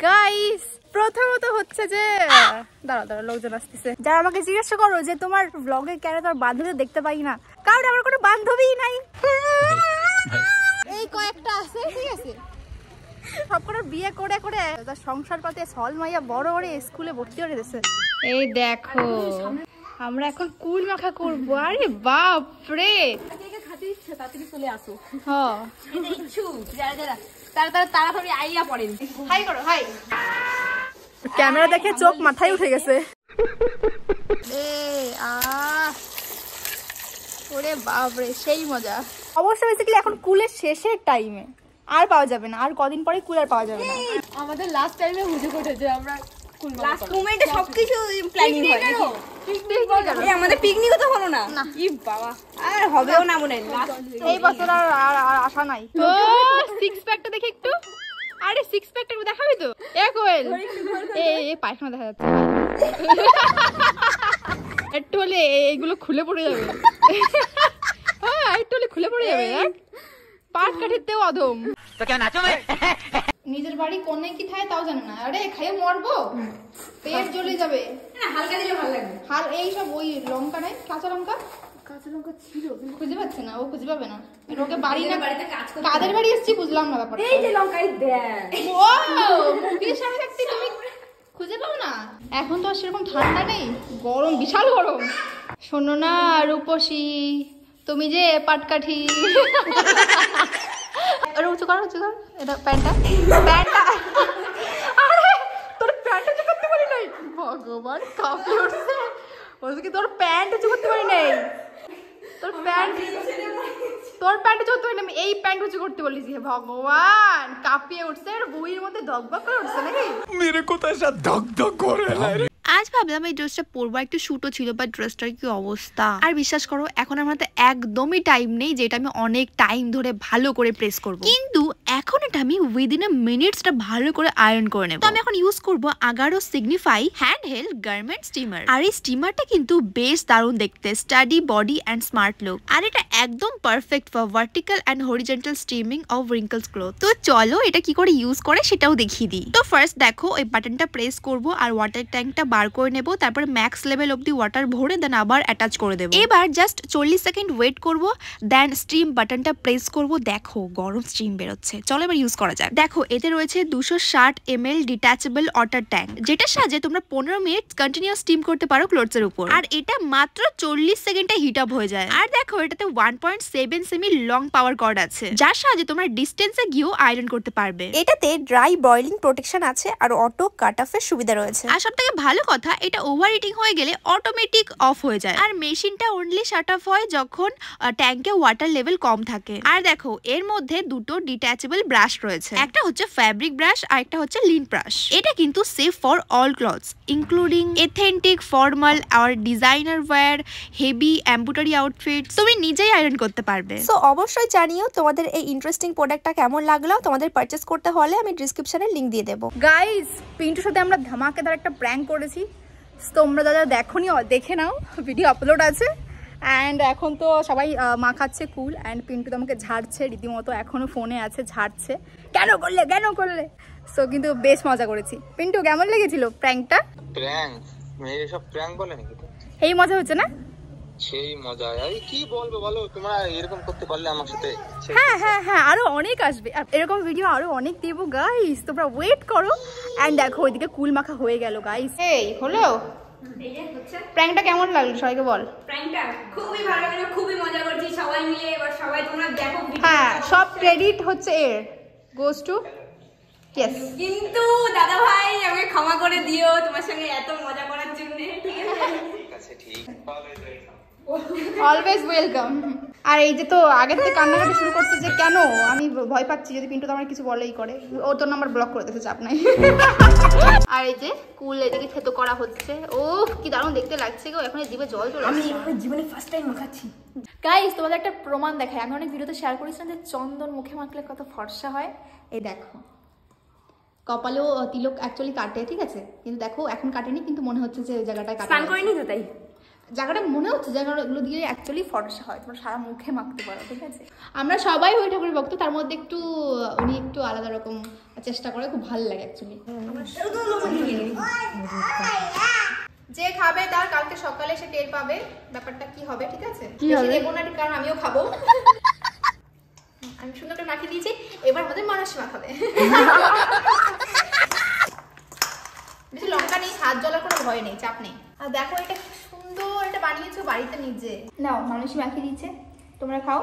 Guys, প্রথমত হচ্ছে যে দাঁড়া লোকজন আসতেছে। যারা আমাকে জিজ্ঞাসা করো যে তোমার ব্লগে কেন তোমার বান্ধবী দেখতে পাই না, কারণ আমার কোনো বান্ধবীই নাই। এই কয়েকটা আছে, ঠিক আছে, সবকটা বিয়ে করে করে তার সংসার পাতে সল মাইয়া বড় বড় স্কুলে ভর্তি করে দিয়েছে। এই দেখো আমরা এখন কুল মাখা করবো। আরে বাপ রে, তাড়াতাড়ি চলে আসো। হ্যাঁ তাড়াতাড়ি আইয়া পড়েন। হাই করো, হাই। ক্যামেরা দেখে চোখ মাথায় উঠে গেছে। ওরে বাপরে, সেই মজা। অবশ্য বেসিক্যালি এখন কুলের শেষের টাইমে আর পাওয়া যাবে না, আর কদিন পরে কুল আর পাওয়া যাবে না। আমাদের লাস্ট টাইমে হুজু কোটেছে, আমরা লাস্ট মোমেন্টে সবকিছু প্ল্যানিং হয় নাকি? পিকনিক হবে, আমাদের পিকনিকও তো হলো না। কি বাবা, আর হবেও না মনে হয় এই বছর। আর আশা নাই। ও সিক্স প্যাকটা দেখে একটু, আরে সিক্স প্যাকটা দেখাবি তো? এ কোয়েল, এই পায়খানা দেখা যাচ্ছে একটু হলে এইগুলো খুলে পড়ে যাবে। হ্যাঁ একটু হলে খুলে পড়ে যাবে। পাট কাঠিতেও অধম। তো কেন নাচো? নিজের বাড়ি কোনে কি খায় তাও জানে না। আরে খাইয়ে মরবো, পেট জ্বলে যাবে। হালকা দিলে ভালো লাগবে। হাল এইসব ওই লঙ্কা নাই, কাঁচা লঙ্কা ছিল, খুঁজে পাচ্ছে না, ও খুঁজে পাবে না। ওকে বাড়ি না, কাদের বাড়ি এসেছি বুঝলাম না ব্যাপারটা। এই যে লঙ্কাই দেখ, ও মুখের সামনে থাকতে তুমি খুঁজে পাও না। এখন তো আর সেরকম ঠান্ডা নেই, গরম, বিশাল গরম। শোনো না রূপসী, তুমি যে পাটকাঠি। উঁচু কর, উঁচু কর। এটা প্যান্টটা, আরে তোর প্যান্ট উঁচু করতে পারি নাই। ভগবান কাঁপে উঠছে। বলছে কি তোর প্যান্ট উঁচু করতে পারি নাই, তোর প্যান্ট উঁচু করতে পারি না, আমি এই প্যান্ট উঁচু করতে বলেছি। ভগবান কাঁপিয়ে উঠছে, বইয়ের মধ্যে ধকধক করে উঠছে নাকি? মেরে কোথায় সব ধকধক করে। আজ ভাবলাম এই ড্রেসটা পরবো, একটু শুটও ছিল, বাট ড্রেসটার কি অবস্থা। আর বিশ্বাস করো এখন আমার হাতে একদমই টাইম নেই যেটা আমি অনেক টাইম ধরে ভালো করে প্রেস করব, কিন্তু এখন এটা আমি উইদিন আ মিনিটসটা ভালো করে আয়রন করে নেব। তো আমি এখন ইউজ করব Agaro signify hand held garment steamer. আর এই স্টিমারটা কিন্তু বেশ দারুণ দেখতে, sturdy body and smart look. আর এটা একদম perfect for vertical and horizontal steaming of wrinkles cloth. তো চলো এটা কি করে ইউজ করে সেটাও দেখিয়ে দিই। তো ফার্স্ট দেখো ওই বাটনটা প্রেস করব আর ওয়াটার ট্যাঙ্কটা বার করে নেব, তারপরে ম্যাক্স লেভেল অবধি ওয়াটার ভরে দেন আবার অ্যাটাচ করে দেব। এবার জাস্ট 40 সেকেন্ড ওয়েট করব, দেন স্টিম বাটনটা প্রেস করব। দেখো গরম স্টিম বেরোচ্ছে। চলো এবার ইউজ করা যাক। দেখো এতে রয়েছে 260 ml ডিটাচেবল ওয়াটার ট্যাঙ্ক, যেটার সাহায্যে তোমরা 15 মিনিট কন্টিনিউয়াস স্টিম করতে পারো ক্লোথস এর উপর। আর এটা মাত্র 40 সেকেন্ডে হিট আপ হয়ে যায়। আর দেখো এটাতে 1.7 সেমি লং পাওয়ার কর্ড আছে, যার সাহায্যে তোমরা ডিস্টেন্সে গিয়েও আয়রন করতে পারবে। এটাতে ড্রাই বয়লিং প্রোটেকশন আছে আর অটো কাট অফের সুবিধা রয়েছে। আর সবথেকে ভালো কথা, এটা ওভার হিটিং হয়ে গেলে অটোমেটিক অফ হয়ে যায়। আর মেশিনটা অনলি শাট অফ হয় যখন ট্যাঙ্কে ওয়াটার লেভেল কম থাকে। আর দেখো এর মধ্যে দুটো ডিট্যাচেবল ব্রাশ রয়েছে, একটা হচ্ছে ফ্যাব্রিক ব্রাশ আর একটা হচ্ছে লিন ব্রাশ। এটা কিন্তু safe for all clothes including ethnic, formal আর designer wear, heavy embroidery outfit. তুমি নিজেই আয়রন করতে পারবে। সো অবশ্যই জানিও তোমাদের এই ইন্টারেস্টিং প্রোডাক্টটা কেমন লাগলো। তোমাদের পারচেজ করতে হলে আমি ডেসক্রিপশনে লিংক দিয়ে দেবো। গাইস, পিন্টুর সাথে আমরা ধামাকেদার একটা প্র্যাঙ্ক করেছি, তোমরা যারা দেখোনি দেখে নাও, ভিডিও আপলোড আছে। অ্যান্ড এখন তো সবাই মাখাচ্ছে কুল, অ্যান্ড পিন্টু তো আমাকে ঝাড়ছে রীতিমতো, এখনও ফোনে আছে, ঝাড়ছে কেন করলে। সো কিন্তু বেশ মজা করেছি। পিন্টু কেমন লেগেছিল প্র্যাঙ্কটা? এই মজা হচ্ছে না? সেই মজা। কি বলবো বলো, তোমরা এরকম করতে পারলে আমার সাথে। হ্যাঁ আরো অনেক আসবে, এরকম ভিডিও আরো অনেক দেব গাইস, তোমরা ওয়েট করো। এন্ড দেখো ওইদিকে কুল মাখা হয়ে গেল গাইস। এই হলো প্র্যাঙ্কটা কেমন লাগলো সবাইকে বল। প্র্যাঙ্কটা খুবই ভালো লাগলো, খুবই মজা করছি সবাই মিলে। এবার সবাই তোমরা দেখো। হ্যাঁ সব ক্রেডিট হচ্ছে এর গোস টু ইয়েস। কিন্তু দাদা ভাই আমাকে ক্ষমা করে দিও তোমার সঙ্গে এত মজা করার জন্য। ঠিক আছে? ঠিক অলওয়েজ ওয়েলকাম। আর এই যে তো আগে থেকে কান্নাকাটি শুরু করছে যে কেন আমি ভয় পাচ্ছি যদি পিন্টু তো আমার কিছু বলেই করে, ও তোর নাম্বার ব্লক করে দিতে, চাপ নাই। আর এই যে কুল এদিকে থেতো করা হচ্ছে। ও কি দারুণ দেখতে লাগছে গো, এখন জিভে জল চলে আসছে। আমি জীবনে ফার্স্ট টাইম মাখাচ্ছি গাইস। তোমাদের একটা প্রমাণ দেখাই, আমি অনেক ভিডিওতে শেয়ার করেছিলাম যে চন্দন মুখে মাখলে কত ফর্সা হয়। এই দেখো কপালেও তিলক অ্যাকচুয়ালি কাটে, ঠিক আছে, কিন্তু দেখো এখন কাটেনি, কিন্তু মনে হচ্ছে যে ওই জায়গাটায় কাটে। স্নান করিনি তো তাই জায়গাটা মনে হচ্ছে জায়গাগুলো দিয়ে অ্যাকচুয়ালি ফর্সা হয়, তোমরা সারা মুখে মাখতে পারো, ঠিক আছে? আমরা সবাই ওই ঠাকুরের ভক্ত, তার মধ্যে একটু উনি একটু আলাদা রকম চেষ্টা করে, খুব ভালো লাগে অ্যাকচুয়ালি। যে খাবে তার কালকে সকালে সে টের পাবে ব্যাপারটা কি হবে, ঠিক আছে? দেবো না কারণ আমিও খাবো। আমি সুন্দর করে মাখিয়ে দিয়েছি, এবার আমাদের মানুষ মাখাবে। বেশি লঙ্কা নেই, হাত জ্বলার কোনো ভয় নেই, চাপ নেই। আর দেখো এটা কি সুন্দর, এটা বানিয়েছো বাড়িতে নিজে। নাও মানুষই মাখিয়ে দিচ্ছে, তোমরা খাও।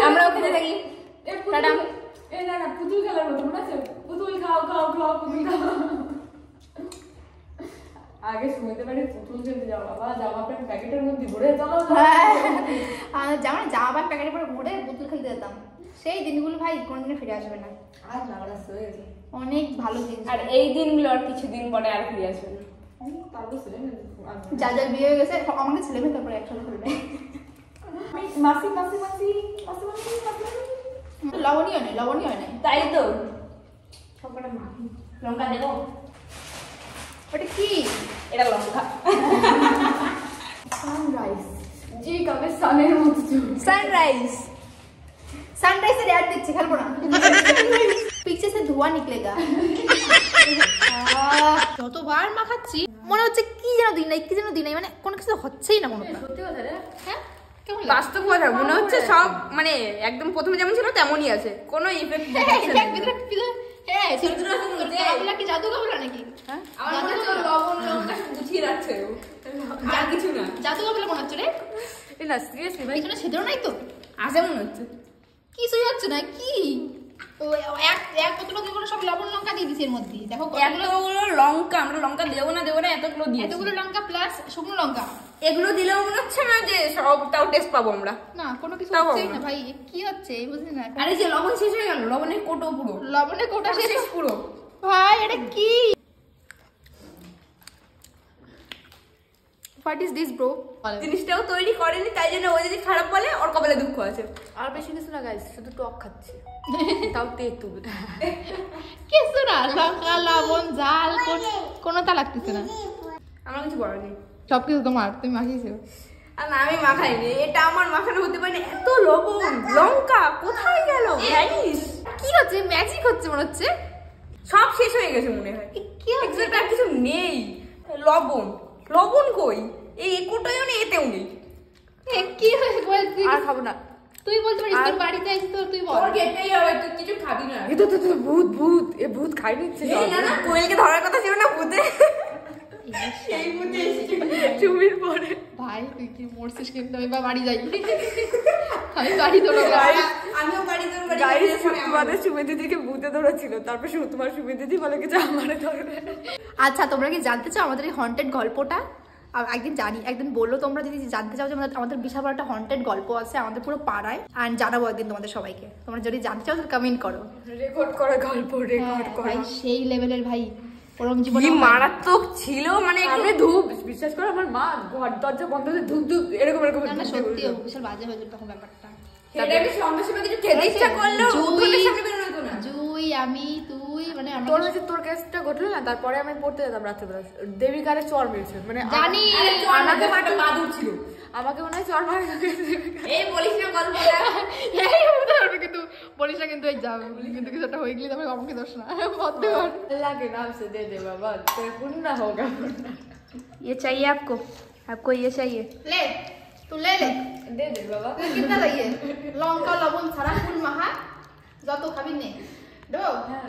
আমরা ওখানে থাকি। টাটা। এই না পুতুল খেলার মতো মনে আছে? পুতুল খাও খাও খাও পুতুল খাও। আগে শুনতে পারি পুতুল খেলতে যাও বাবা, জামা প্যান্ট প্যাকেটের মধ্যে ভরে চলো। জামা প্যান্ট প্যাকেটের পরে ভরে পুতুল খেলতে যেতাম। সেই দিনগুলো ভাই কোনোদিনও ফিরে আসবে না। আর না ওরা সয়ে গেছে। অনেক ভালো দিন, আর এই দিনগুলো আর কিছুদিন পরে আর ফিরে আসবে না। তারপর ছেলে যা যা বিয়ে হয়ে গেছে আমাকে ছেলে মেয়ে তারপরে একসাথে করবে। মাসি মাসি মাসি মাসি মাসি মাসি লবণীয় নেই, লবণীয় নেই। তাই তো সবকটা মাখি। লঙ্কা দেবো? ওটা কি? এটা লঙ্কা। সানরাইজ। জি কবে সানের মতো সানরাইজ। সানরাইজের অ্যাড দিচ্ছি, খেলবো না। পিছে সে ধোঁয়া নিকলেগা। যতবার মাখাচ্ছি মনে হচ্ছে কি যেন দিন নাই, কি যেন দিন নাই, মানে কোনো কিছু হচ্ছেই না কোনোটা। সত্যি কথা রে? হ্যাঁ বাস্তব কথা মনে হচ্ছে সব মানে একদম প্রথমে যেমন ছিল তেমনই আছে, কোনো ইফেক্ট হ্যাঁ কি জাদু কাবলা নাকি? আমার মনে হচ্ছে লবণ লঙ্কা গুছিয়ে রাখছে আর কিছু না। জাদু কাবলা মনে হচ্ছে রে? না সিরিয়াসলি ভাই, এখানে সেটাও নাই তো, আসে মনে হচ্ছে কিছুই হচ্ছে না। কি এক কতগুলো কি করে সব লবণ লঙ্কা দিয়ে দিছি এর মধ্যে, দেখো এতগুলো লঙ্কা, আমরা লঙ্কা দেবো না এতগুলো দিই, এতগুলো লঙ্কা প্লাস শুকনো লঙ্কা, এগুলো দিলেও মনে হচ্ছে না যে সব তাও টেস্ট পাবো আমরা। না কোনো কিছু হচ্ছেই না ভাই, কি হচ্ছে বুঝলি না। আরে যে লবণ শেষ হয়ে গেল, লবণের কোটো পুরো, লবণের কোটা শেষ পুরো। ভাই এটা কি? What is this bro? জিনিসটাও তৈরি করেনি, তাই জন্য ও যদি খারাপ বলে ওর কপালে দুঃখ আছে। আর বেশি কিছু না গাইস, শুধু টক খাচ্ছি, তাও তেঁতুল। কিছু না, লঙ্কা লবণ ঝাল কোনো তা লাগতেছে না। আমার কিছু বলার নেই, সবকিছু তোমার, তুমি মাখিয়েছো। আর না আমি মাখাইনি, এটা আমার মাখানো হতে পারে না। এত লবণ লঙ্কা কোথায় গেল জানিস? কি হচ্ছে? ম্যাজিক হচ্ছে মনে হচ্ছে, সব শেষ হয়ে গেছে মনে হয়। কি হচ্ছে? আর কিছু নেই। লবণ লবণ কই? এই কোটায়ও নেই, এতেও নেই। কি হয়েছে বলছিস? আর খাবো না। তুই বলতে পারিস তোর বাড়িতে আইছিস তো, তুই বল। তোর খেতেই হবে, তুই কিছু খাবি না। এ তো ভূত ভূত, এ ভূত খাই নিচ্ছে। না না, কোয়েলকে ধরার কথা ছিল না ভূতে। এই ভূতে চুমির পরে। ভাই তুই কি মরছিস? কিন্তু আমি বা বাড়ি যাই, আমি বাড়ি তোর আমিও বাড়ি তোর বাড়ি। গাইস তোমাদের সুমি দিদিকে ভূতে ধরেছিল, তারপর তোমার সুমি দিদি বলে কি যে আমারে ধরবে। আচ্ছা তোমরা কি জানতে চাও আমাদের এই হন্টেড গল্পটা? একদিন জানি, একদিন বললো তোমরা যদি জানতে চাও যে আমাদের বিশাল বড় একটা হন্টেড গল্প আছে আমাদের পুরো পাড়ায়, আর জানাবো একদিন তোমাদের সবাইকে। তোমরা যদি জানতে চাও তাহলে কমেন্ট করো। রেকর্ড করা গল্প, রেকর্ড করা। ভাই সেই লেভেলের ভাই, ওরকম জীবনে কি মারাত্মক ছিল, মানে আমি ধূপ, বিশ্বাস করো আমার মা ঘর দরজা বন্ধ করে ধূপ ধূপ এরকম এরকম। না সত্যি বিশাল বাজে হয়ে যেত তখন ব্যাপারটা। সেটাকে সঙ্গে সঙ্গে কিছু খেতে ইচ্ছা করলো, উঠোনের সামনে বের হতো না। জুই আমি তুই মানে তোর হচ্ছে তোর কেসটা ঘটলো না, তারপরে আমি পড়তে যেতাম রাত্রেবেলা, দেবী কারে চর মেরেছে, মানে জানি আমাকে মাঠে বাদুর ছিল, আমাকে মনে হয় চর মারে। এই বলিস না গল্পটা, এই উদাহরণ কিন্তু বলিস না, কিন্তু এই যাবে কিন্তু কিছু একটা হয়ে গেলে তবে আমাকে দোষ না বলতে পার। अल्लाह के नाम से दे दे बाबा, कोई पुण्य होगा। ये चाहिए आपको ये चाहिए, ले तू ले दे दे बाबा। कितना चाहिए? लौंगा लवण सारा फुल माखा যত খাবি নে দেবো। হ্যাঁ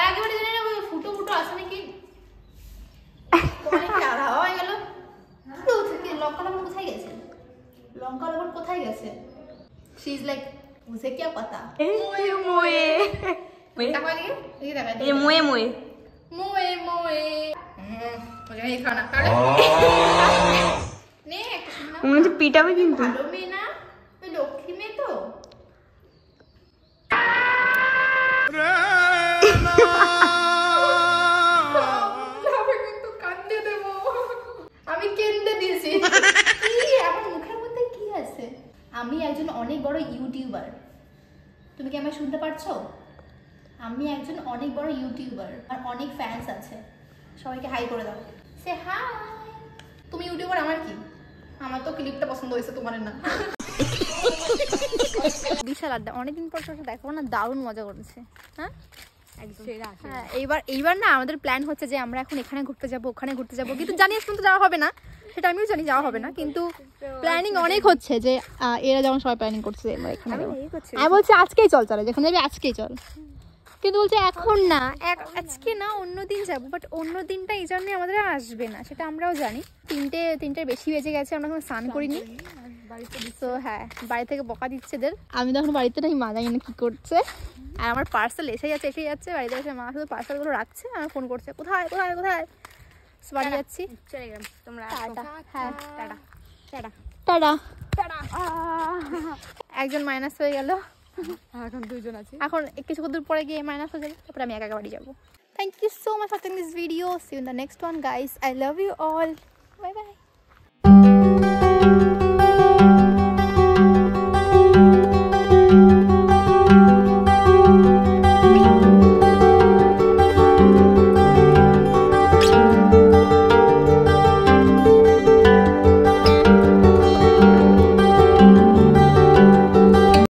একবারে জানি না ফুটো ফুটো আছে নাকি, কি আধা হয়ে গেল। লঙ্কা লবণ কোথায় গেছে? লঙ্কা লবণ কোথায় গেছে? শি ইজ লাইক মুঝে क्या पता। মোয়ে মোয়ে তাকাই দিকে এই তাকাই এই মোয়ে মোয়ে মোয়ে মোয়ে মুঝে এই খানা কাটে নে একটা শুন না, মনে হচ্ছে পিটাবে কিন্তু। ভালো মেয়ে না, তুই লক্ষ্মী মেয়ে তো। আমি কেন্দে দিয়েছি। আমার মুখের মধ্যে কি আছে? আমি একজন অনেক বড় ইউটিউবার, তুমি কি আমায় শুনতে পারছো? আমি একজন অনেক বড় ইউটিউবার আর অনেক ফ্যান্স আছে, সবাইকে হাই করে দাও, সে হাই। তুমি ইউটিউবার, আমার কি? আমার তো ক্লিপটা পছন্দ হয়েছে, তোমার না। বিশাল আড্ডা, অনেকদিন পর সাথে দেখো না, দারুণ মজা করেছে। হ্যাঁ হ্যাঁ, এইবার না আমাদের প্ল্যান হচ্ছে যে আমরা এখন এখানে ঘুরতে যাবো, ওখানে ঘুরতে যাবো, কিন্তু জানি শুনতে যাওয়া হবে না, সেটা আমিও জানি যাওয়া হবে না, কিন্তু প্ল্যানিং অনেক হচ্ছে যে এরা যেমন সবাই প্ল্যানিং করছে আমরা এখানে যাবো। আমি বলছি আজকেই চল, চলে যেখানে যাবি আজকেই চল, কিন্তু বলছে এখন না, আজকে না অন্য দিন যাবো, বাট অন্য দিনটা এই জন্যই আমাদের আসবে না, সেটা আমরাও জানি। তিনটের বেশি বেজে গেছে, আমরা এখন স্নান করিনি। তো হ্যাঁ, বাড়ি থেকে বকা দিচ্ছে এদের। আমি তো এখন বাড়িতে নাই, মা জানি না কি করছে, আর আমার পার্সেল এসেই যাচ্ছে বাড়িতে এসে মা শুধু পার্সেলগুলো রাখছে, আমার ফোন করছে কোথায় কোথায় কোথায়। বাড়ি যাচ্ছি, চলে গেলাম, তোমরা হ্যাঁ টাটা টাটা টাটা টাটা। একজন মাইনাস হয়ে গেল, এখন 2 জন আছে, এখন কিছুক্ষণ দূর পরে গিয়ে মাইনাস হয়ে যাবে, তারপরে আমি একা বাড়ি যাবো। Thank you so much for watching this video. See you in the next one, guys. I love you all. Bye bye.